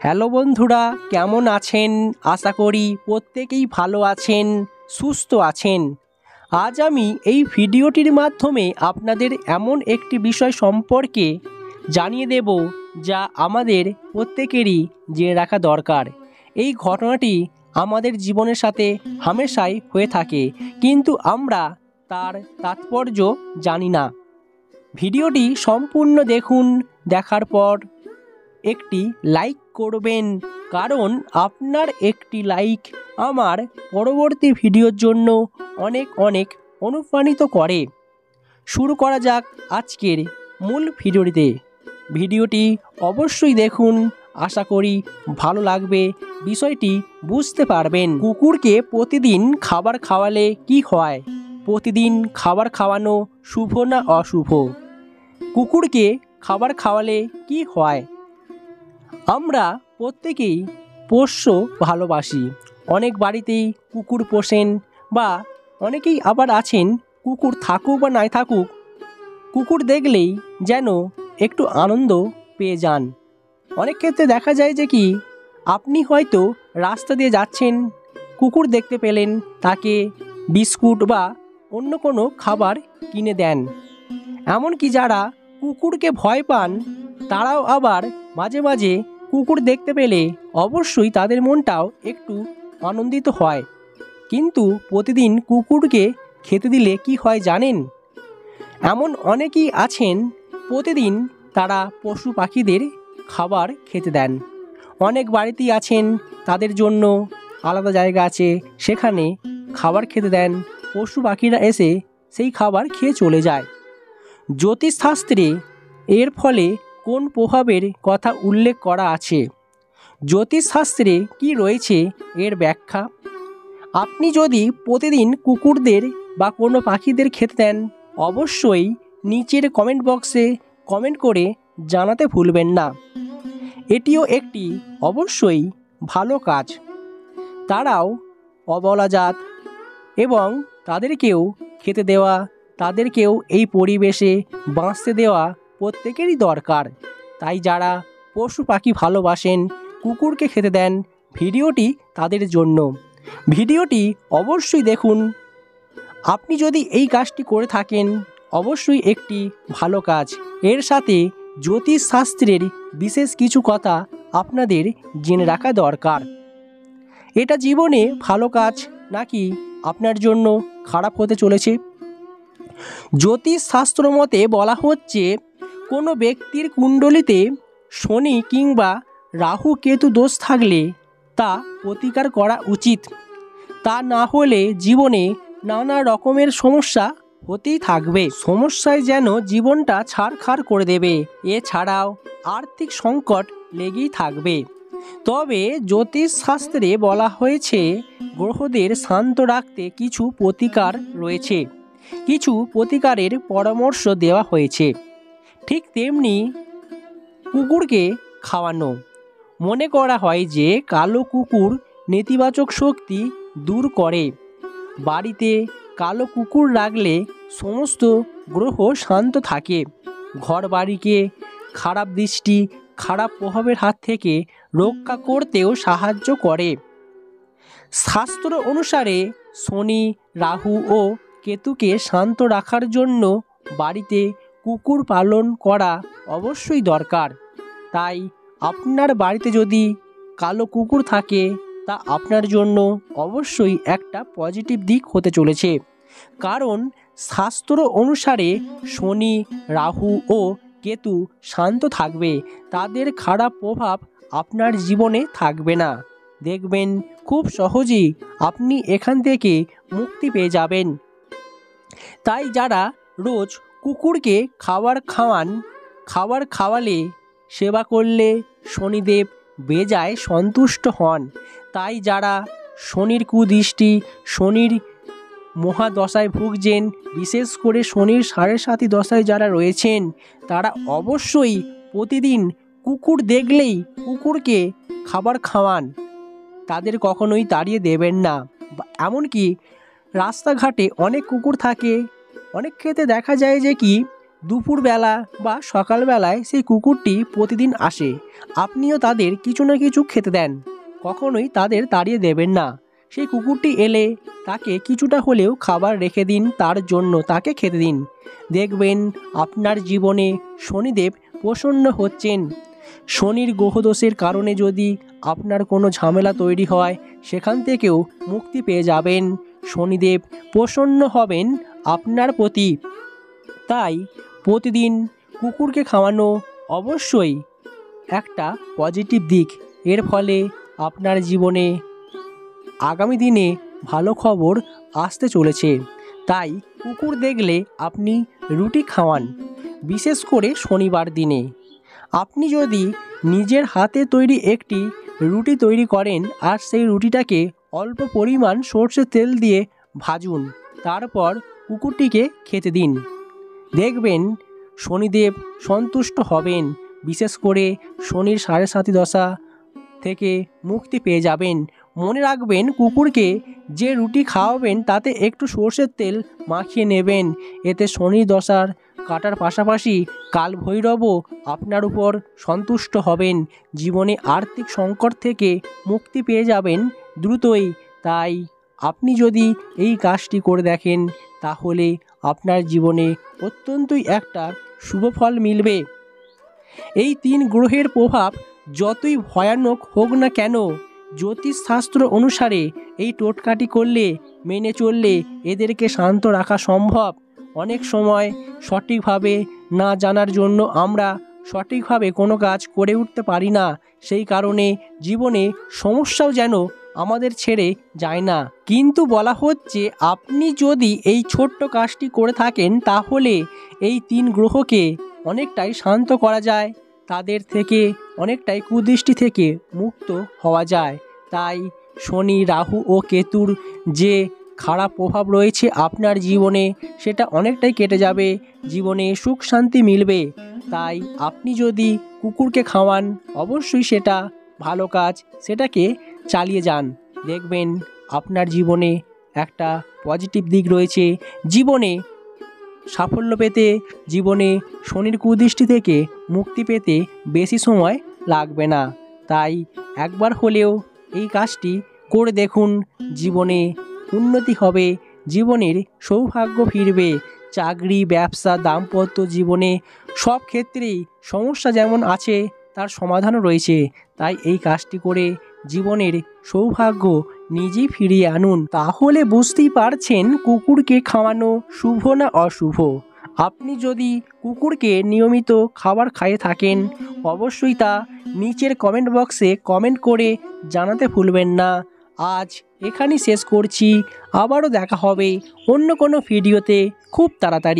Hello বন্ধুরা, কেমন আছেন? আশা করি প্রত্যেকেই ভালো আছেন, সুস্থ আছেন। আজ আমি এই ভিডিওটির মাধ্যমে আপনাদের এমন একটি বিষয় সম্পর্কে জানিয়ে দেব যা আমাদের প্রত্যেকেরই জেনে রাখা দরকার। এই ঘটনাটি আমাদের জীবনের সাথে হামেশাই হয়ে থাকে, কিন্তু আমরা তার তাৎপর্য জানি না। ভিডিওটি সম্পূর্ণ দেখুন, দেখার পর একটি লাইক করবেন, কারণ আপনার একটি লাইক আমার পরবর্তী ভিডিওর জন্য অনেক অনেক অনুপ্রাণিত করে। শুরু করা যাক আজকের মূল ভিডিওটি অবশ্যই দেখুন, আশা করি ভালো লাগবে, বিষয়টি বুঝতে পারবেন। কুকুরকে প্রতিদিন খাবার খাওয়ালে কি হয়? প্রতিদিন খাবার খাওয়ানো শুভ না অশুভ? কুকুরকে খাবার খাওয়ালে কি হয়? আমরা প্রত্যেকেই পোষ্য ভালোবাসি। অনেক বাড়িতেই কুকুর পোষেন, বা অনেকেই আবার আছেন কুকুর থাকুক বা নাই থাকুক, কুকুর দেখলেই যেন একটু আনন্দ পেয়ে যান। অনেক ক্ষেত্রে দেখা যায় যে কি, আপনি হয়তো রাস্তা দিয়ে যাচ্ছেন, কুকুর দেখতে পেলেন, তাকে বিস্কুট বা অন্য কোনো খাবার কিনে দেন। এমনকি যারা কুকুরকে ভয় পান, তারাও আবার মাঝে মাঝে কুকুর দেখতে পেলে অবশ্যই তাদের মনটাও একটু আনন্দিত হয়। কিন্তু প্রতিদিন কুকুরকে খেতে দিলে কি হয় জানেন? এমন অনেকেই আছেন প্রতিদিন তারা পশু পাখিদের খাবার খেতে দেন। অনেক বাড়িতেই আছেন তাদের জন্য আলাদা জায়গা আছে, সেখানে খাবার খেতে দেন। পশু পাখিরা এসে সেই খাবার খেয়ে চলে যায়। জ্যোতিষশাস্ত্রে এর ফলে কোন প্রভাবের কথা উল্লেখ করা আছে? জ্যোতিষশাস্ত্রে কি রয়েছে এর ব্যাখ্যা? আপনি যদি প্রতিদিন কুকুরদের বা কোনো পাখিদের খেতে দেন, অবশ্যই নিচের কমেন্ট বক্সে কমেন্ট করে জানাতে ভুলবেন না। এটিও একটি অবশ্যই ভালো কাজ। তারাও অবলা জাত এবং তাদেরকেও খেতে দেওয়া, তাদেরকেও এই পরিবেশে বাঁচতে দেওয়া প্রত্যেকেরই দরকার। তাই যারা পশু পাখি ভালোবাসেন, কুকুরকে খেতে দেন, ভিডিওটি তাদের জন্য। ভিডিওটি অবশ্যই দেখুন। আপনি যদি এই কাজটি করে থাকেন, অবশ্যই একটি ভালো কাজ। এর সাথে জ্যোতিষশাস্ত্রের বিশেষ কিছু কথা আপনাদের জেনে রাখা দরকার। এটা জীবনে ভালো কাজ নাকি আপনার জন্য খারাপ হতে চলেছে? জ্যোতিষশাস্ত্র মতে বলা হচ্ছে, কোনো ব্যক্তির কুণ্ডলিতে শনি কিংবা রাহু কেতু দোষ থাকলে তা প্রতিকার করা উচিত। তা না হলে জীবনে নানা রকমের সমস্যা হতেই থাকবে। সমস্যায় যেন জীবনটা ছাড়খাড় করে দেবে। এছাড়াও আর্থিক সংকট লেগেই থাকবে। তবে জ্যোতিষশাস্ত্রে বলা হয়েছে, গ্রহদের শান্ত রাখতে কিছু প্রতিকার রয়েছে, কিছু প্রতিকারের পরামর্শ দেওয়া হয়েছে। ঠিক তেমনি কুকুরকে খাওয়ানো। মনে করা হয় যে কালো কুকুর নেতিবাচক শক্তি দূর করে। বাড়িতে কালো কুকুর রাখলে সমস্ত গ্রহ শান্ত থাকে। ঘর বাড়িকে খারাপ দৃষ্টি, খারাপ প্রভাবের হাত থেকে রক্ষা করতেও সাহায্য করে। শাস্ত্র অনুসারে শনি, রাহু ও কেতুকে শান্ত রাখার জন্য বাড়িতে কুকুর পালন করা অবশ্যই দরকার। তাই আপনার বাড়িতে যদি কালো কুকুর থাকে, তা আপনার জন্য অবশ্যই একটা পজিটিভ দিক হতে চলেছে। কারণ শাস্ত্র অনুসারে শনি, রাহু ও কেতু শান্ত থাকবে, তাদের খারাপ প্রভাব আপনার জীবনে থাকবে না। দেখবেন খুব সহজেই আপনি এখান থেকে মুক্তি পেয়ে যাবেন। তাই যারা রোজ কুকুরকে খাবার খাওয়ান, খাবার খাওয়ালে, সেবা করলে শনিদেব বেজায় সন্তুষ্ট হন। তাই যারা শনির কুদৃষ্টি, শনির মহাদশায় ভুগছেন, বিশেষ করে শনির 7.5 দশায় যারা রয়েছেন, তারা অবশ্যই প্রতিদিন কুকুর দেখলেই কুকুরকে খাবার খাওয়ান। তাদের কখনোই তাড়িয়ে দেবেন না। এমনকি রাস্তাঘাটে অনেক কুকুর থাকে। অনেক ক্ষেত্রে দেখা যায় যে কি, দুপুরবেলা বা সকালবেলায় সেই কুকুরটি প্রতিদিন আসে। আপনিও তাদের কিছু না কিছু খেতে দেন, কখনোই তাদের তাড়িয়ে দেবেন না। সেই কুকুরটি এলে তাকে কিছুটা হলেও খাবার রেখে দিন, তার জন্য তাকে খেতে দিন। দেখবেন আপনার জীবনে শনিদেব প্রসন্ন হচ্ছেন। শনির গ্রহদোষের কারণে যদি আপনার কোনো ঝামেলা তৈরি হয়, সেখান থেকেও মুক্তি পেয়ে যাবেন। শনিদেব প্রসন্ন হবেন আপনার প্রতি। তাই প্রতিদিন কুকুরকে খাওয়ানো অবশ্যই একটা পজিটিভ দিক। এর ফলে আপনার জীবনে আগামী দিনে ভালো খবর আসতে চলেছে। তাই কুকুর দেখলে আপনি রুটি খাওয়ান, বিশেষ করে শনিবার দিনে। আপনি যদি নিজের হাতে তৈরি একটি রুটি তৈরি করেন আর সেই রুটিটাকে অল্প পরিমাণ সর্ষের তেল দিয়ে ভাজুন, তারপর কুকুরটিকে খেতে দিন। দেখবেন শনিদেব সন্তুষ্ট হবেন। বিশেষ করে শনির 7.5 দশা থেকে মুক্তি পেয়ে যাবেন। মনে রাখবেন, কুকুরকে যে রুটি খাওয়াবেন তাতে একটু সর্ষের তেল মাখিয়ে নেবেন। এতে শনি দশার কাটার পাশাপাশি কাল ভৈরবও আপনার উপর সন্তুষ্ট হবেন। জীবনে আর্থিক সংকট থেকে মুক্তি পেয়ে যাবেন দ্রুতই। তাই আপনি যদি এই কাজটি করে দেখেন, তাহলে আপনার জীবনে অত্যন্তই একটা শুভ ফল মিলবে। এই 3 গ্রহের প্রভাব যতই ভয়ানক হোক না কেন, জ্যোতিষশাস্ত্র অনুসারে এই টোটকাটি করলে, মেনে চললে এদেরকে শান্ত রাখা সম্ভব। অনেক সময় সঠিকভাবে না জানার জন্য আমরা সঠিকভাবে কোনো কাজ করে উঠতে পারি না। সেই কারণে জীবনে সমস্যাও যেন আমাদের ছেড়ে যায় না। কিন্তু বলা হচ্ছে, আপনি যদি এই ছোট্ট কাজটি করে থাকেন, তাহলে এই 3 গ্রহকে অনেকটাই শান্ত করা যায়, তাদের থেকে অনেকটাই কুদৃষ্টি থেকে মুক্ত হওয়া যায়। তাই শনি, রাহু ও কেতুর যে খারাপ প্রভাব রয়েছে আপনার জীবনে, সেটা অনেকটাই কেটে যাবে, জীবনে সুখ শান্তি মিলবে। তাই আপনি যদি কুকুরকে খাওয়ান, অবশ্যই সেটা ভালো কাজ, সেটাকে চালিয়ে যান। দেখবেন আপনার জীবনে একটা পজিটিভ দিক রয়েছে। জীবনে সাফল্য পেতে, জীবনে শনির কুদৃষ্টি থেকে মুক্তি পেতে বেশি সময় লাগবে না। তাই একবার হলেও এই কাজটি করে দেখুন। জীবনে উন্নতি হবে, জীবনের সৌভাগ্য ফিরবে। চাকরি, ব্যবসা, দাম্পত্য জীবনে সব ক্ষেত্রেই সমস্যা যেমন আছে, তার সমাধানও রয়েছে। তাই এই কাজটি করে জীবনের সৌভাগ্য নিজেই ফিরিয়ে আনুন। তাহলে বুঝতেই পারছেন কুকুরকে খাওয়ানো শুভ না অশুভ। আপনি যদি কুকুরকে নিয়মিত খাবার খাইয়ে থাকেন, অবশ্যই তা নিচের কমেন্ট বক্সে কমেন্ট করে জানাতে ভুলবেন না। আজ এখানেই শেষ করছি। আবারও দেখা হবে অন্য কোনো ভিডিওতে খুব তাড়াতাড়ি।